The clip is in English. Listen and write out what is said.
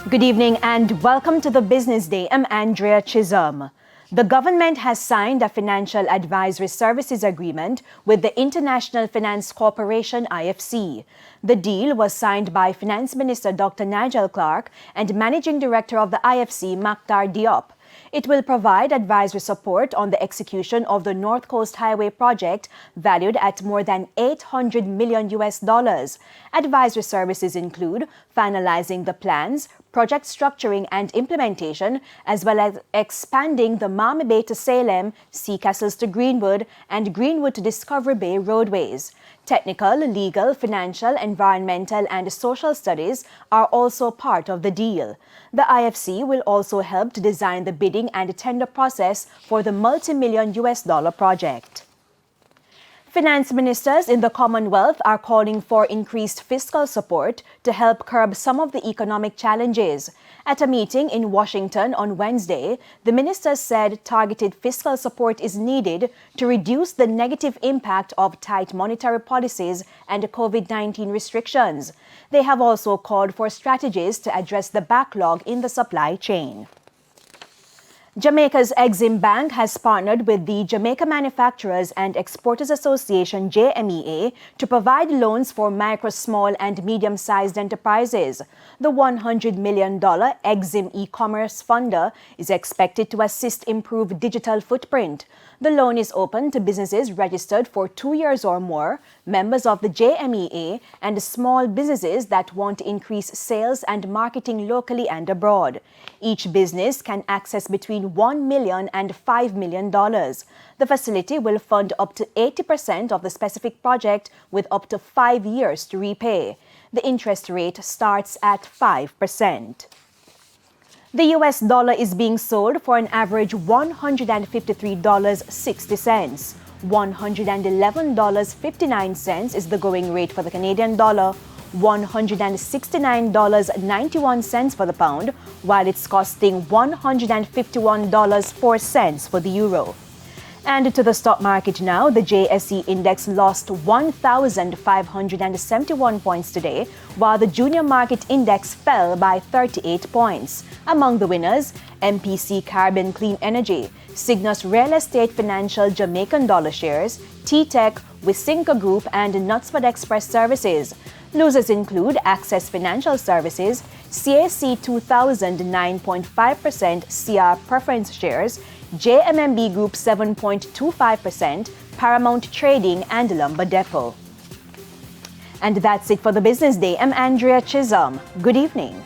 Good evening and welcome to the Business Day. I'm Andrea Chisholm. The government has signed a financial advisory services agreement with the International Finance Corporation (IFC). The deal was signed by Finance Minister Dr. Nigel Clark and Managing Director of the IFC, Makhtar Diop. It will provide advisory support on the execution of the North Coast Highway project valued at more than $800 million. Advisory services include finalizing the plans, project structuring and implementation, as well as expanding the Malmö Bay to Salem, Sea Castles to Greenwood, and Greenwood to Discovery Bay roadways. Technical, legal, financial, environmental, and social studies are also part of the deal. The IFC will also help to design the bidding and tender process for the multi-million US dollar project. Finance ministers in the Commonwealth are calling for increased fiscal support to help curb some of the economic challenges. At a meeting in Washington on Wednesday, the ministers said targeted fiscal support is needed to reduce the negative impact of tight monetary policies and COVID-19 restrictions. They have also called for strategies to address the backlog in the supply chain. Jamaica's Exim Bank has partnered with the Jamaica Manufacturers and Exporters Association (JMEA) to provide loans for micro, small, and medium-sized enterprises. The $100 million Exim e-commerce funder is expected to assist improve digital footprint. The loan is open to businesses registered for 2 years or more, members of the JMEA, and small businesses that want to increase sales and marketing locally and abroad. Each business can access between $1 million and $5 million. The facility will fund up to 80% of the specific project with up to 5 years to repay. The interest rate starts at 5%. The US dollar is being sold for an average $153.60. $111.59 is the going rate for the Canadian dollar, $169.91 for the pound, while it's costing $151.04 for the euro. And to the stock market now, the JSE index lost 1,571 points today, while the junior market index fell by 38 points. Among the winners, MPC Caribbean Clean Energy, Cygnus Real Estate Financial Jamaican Dollar Shares, T-Tech, Wisinka Group, and Knutsford Express Services. Losers include Access Financial Services, CAC 2000 9.5% CR Preference Shares, JMMB Group 7.25%, Paramount Trading, and Lumber Depot. And that's it for the Business Day. I'm Andrea Chisholm. Good evening.